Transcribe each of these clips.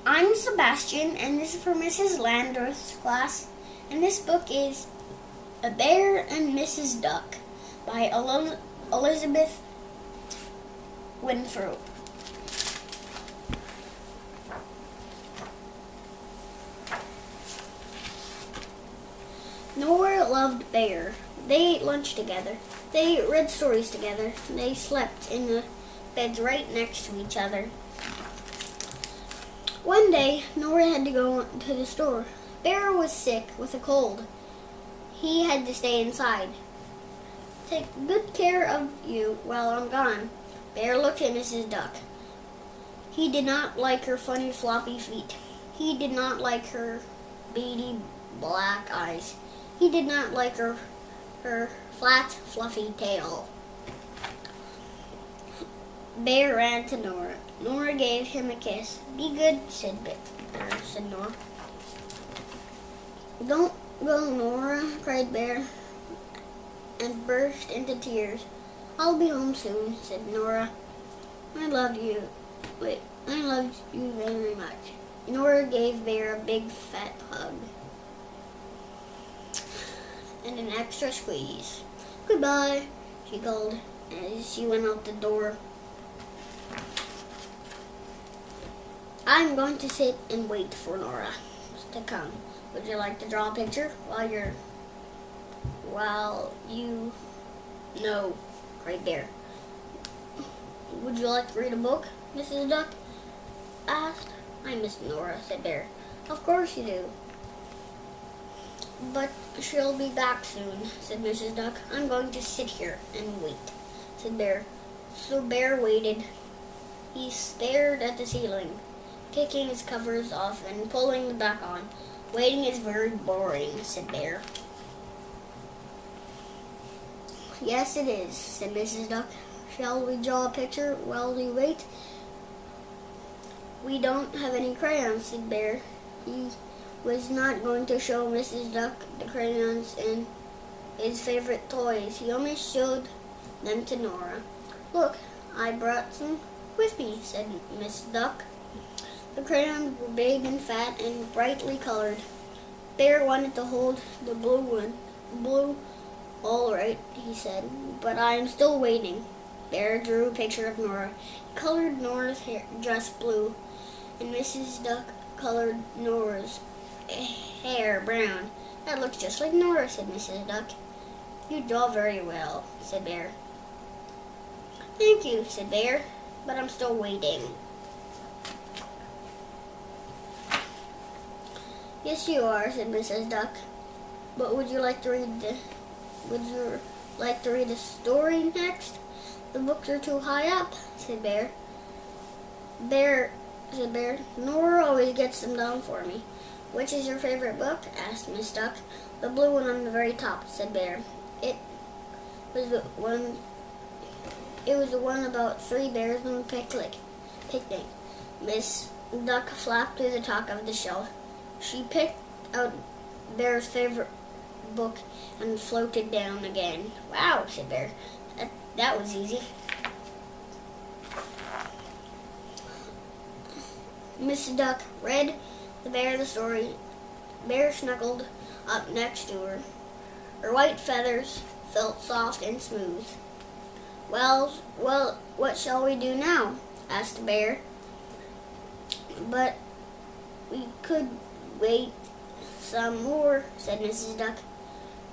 I'm Sebastian, and this is for Mrs. Landreth's class. And this book is A Bear and Mrs. Duck by Elizabeth Winthrop. Nora loved Bear. They ate lunch together. They read stories together. They slept in the beds right next to each other. One day, Nora had to go to the store. Bear was sick with a cold. He had to stay inside. Take good care of you while I'm gone. Bear looked at Mrs. Duck. He did not like her funny floppy feet. He did not like her beady black eyes. He did not like her flat, fluffy tail. Bear ran to Nora. Nora gave him a kiss. "Be good," said Nora. "Don't go, Nora," cried Bear, and burst into tears. "I'll be home soon," said Nora. I love you very much." Nora gave Bear a big fat hug and an extra squeeze. "Goodbye," she called as she went out the door. "I'm going to sit and wait for Nora to come. Would you like to draw a picture No," cried Bear. "Would you like to read a book?" Mrs. Duck asked. "I miss Nora," said Bear. "Of course you do." "But she'll be back soon," said Mrs. Duck. "I'm going to sit here and wait," said Bear. So Bear waited. He stared at the ceiling, taking his covers off and pulling them back on. "Waiting is very boring," said Bear. "Yes, it is," said Mrs. Duck. "Shall we draw a picture while we wait?" "We don't have any crayons," said Bear. He was not going to show Mrs. Duck the crayons and his favorite toys. He only showed them to Nora. "Look, I brought some with me," said Miss Duck. The crayons were big and fat and brightly colored. Bear wanted to hold the blue one. "Blue, all right," he said, "but I am still waiting." Bear drew a picture of Nora. He colored Nora's dress blue, and Mrs. Duck colored Nora's hair brown. "That looks just like Nora," said Mrs. Duck. "You draw very well," said Bear. "Thank you," said Bear, "but I'm still waiting." "Yes, you are," said Mrs. Duck. "But would you like to read the story next?" "The books are too high up," said Bear. "Bear," said Bear, "Nora always gets them down for me." "Which is your favorite book?" asked Miss Duck. "The blue one on the very top," said Bear. It was the one about 3 bears on a picnic. Miss Duck flapped to the top of the shelf. She picked out Bear's favorite book and floated down again. "Wow," said Bear. That was easy." Miss Duck read the bear the story. Bear snuggled up next to her. Her white feathers felt soft and smooth. Well, what shall we do now?" asked the Bear. "But we could wait some more," said Mrs. Duck.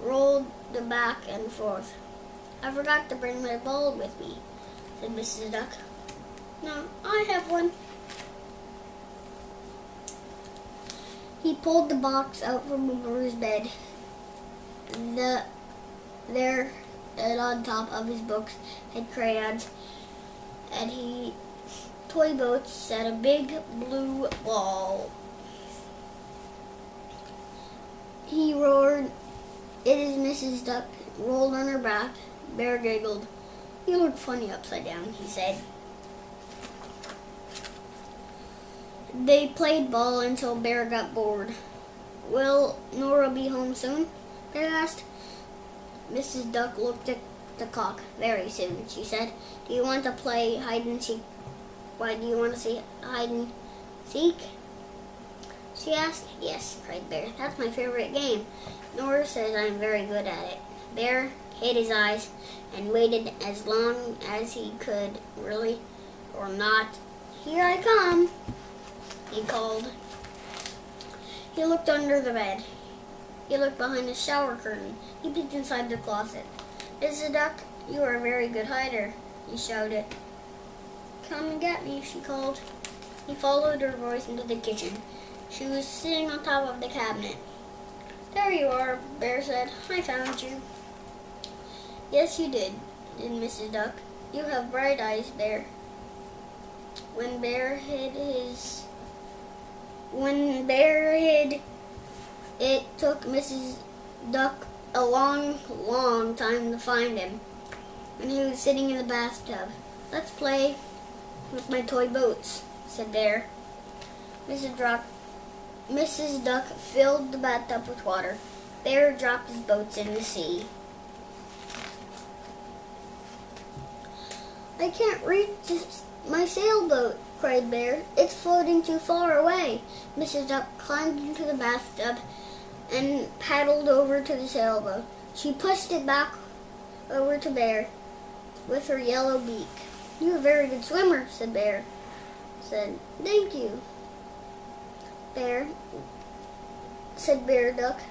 Rolled the back and forth. "I forgot to bring my ball with me," said Mrs. Duck. "No, I have one." He pulled the box out from Bear's bed. There, on top of his books, had crayons, and toy boats and a big blue ball. He roared. "It is Mrs. Duck," rolled on her back. Bear giggled. "You look funny upside down," he said. They played ball until Bear got bored. "Will Nora be home soon?" Bear asked. Mrs. Duck looked at the clock. "Very soon," she said. "Do you want to play hide and seek?" "Why do you want to see hide and seek?" she asked. Yes, cried Bear. That's my favorite game. Nora says I'm very good at it. Bear hid his eyes and waited as long as he could, really or not. Here I come, he called. He looked under the bed. He looked behind the shower curtain. He peeked inside the closet. Mrs. Duck, you are a very good hider, he shouted. Come and get me, she called. He followed her voice into the kitchen. She was sitting on top of the cabinet. There you are, Bear said. I found you. Yes, you did Mrs. Duck. You have bright eyes, Bear. When Bear hid, it took Mrs. Duck a long, long time to find him. And he was sitting in the bathtub. Let's play with my toy boats, said Bear. Mrs. Duck filled the bathtub with water. Bear dropped his boats in the sea. I can't reach my sailboat, cried Bear. It's floating too far away. Mrs. Duck climbed into the bathtub and paddled over to the sailboat. She pushed it back over to Bear with her yellow beak. You're a very good swimmer, said Bear. Thank you, Bear, said Bear Duck.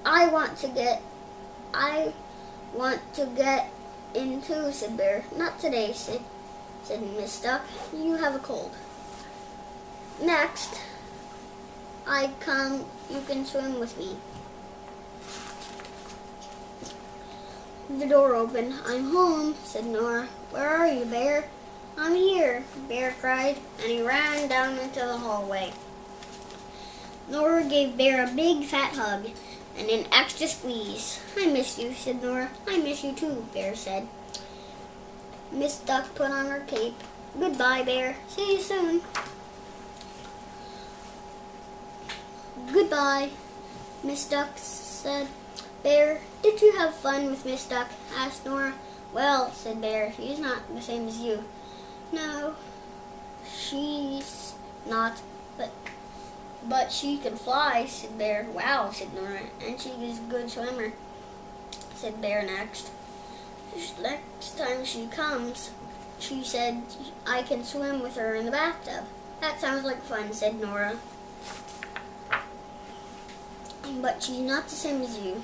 I want to get in too, said Bear. Not today, said Miss Duck. You have a cold. Next, you can swim with me. The door opened. I'm home, said Nora. Where are you, Bear? I'm here, Bear cried, and he ran down into the hallway. Nora gave Bear a big fat hug and an extra squeeze. I miss you, said Nora. I miss you too, Bear said. Miss Duck put on her cape. Goodbye, Bear. See you soon. Goodbye, Miss Duck said. Bear, did you have fun with Miss Duck? Asked Nora. Well, said Bear, she's not the same as you. No, she's not, but she can fly, said Bear. Wow, said Nora, and she is a good swimmer, said Bear next. Next time she comes, she said I can swim with her in the bathtub. That sounds like fun, said Nora. But she's not the same as you,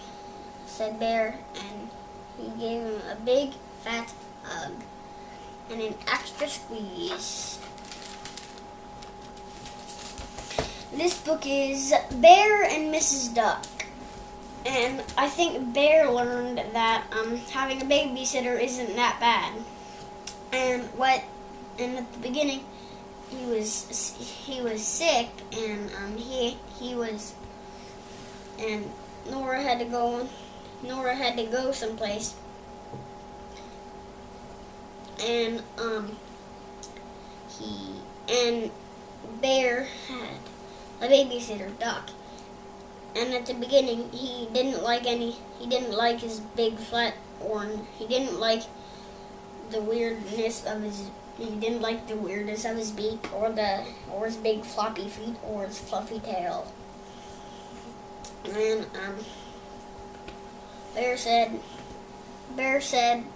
said Bear, and he gave him a big fat hug and an extra squeeze. This book is Bear and Mrs. Duck. And I think Bear learned that having a babysitter isn't that bad. And at the beginning he was sick, and Nora had to go someplace. And Bear had a babysitter, Duck. And at the beginning, he didn't like his big flat horn. He didn't like the weirdness of his beak, or his big floppy feet, or his fluffy tail. And Bear said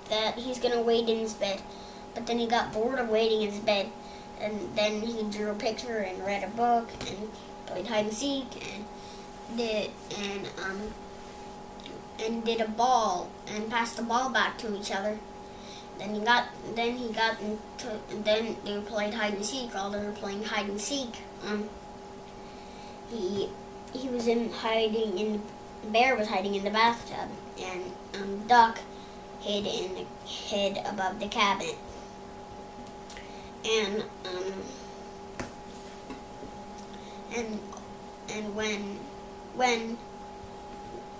that he's gonna wait in his bed, but then he got bored of waiting in his bed, and then he drew a picture and read a book and played hide and seek and did a ball and passed the ball back to each other. Then they played hide and seek. While they were playing hide and seek, Bear was hiding in the bathtub, and Duck hid above the cabinet.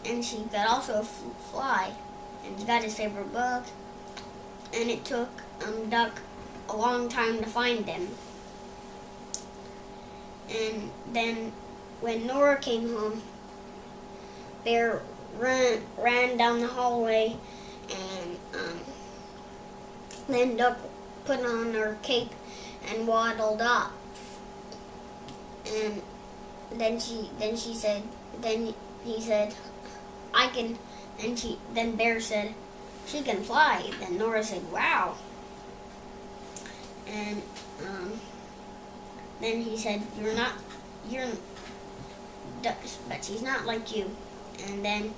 And she got also a fly, and he got his favorite book, and it took Duck a long time to find him. And then when Nora came home, Bear ran down the hallway, and then Duck put on her cape and waddled up. then he said, I can. Then Bear said, she can fly. Then Nora said, wow. And then he said, but she's not like you. And then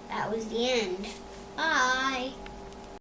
that was the end. Bye.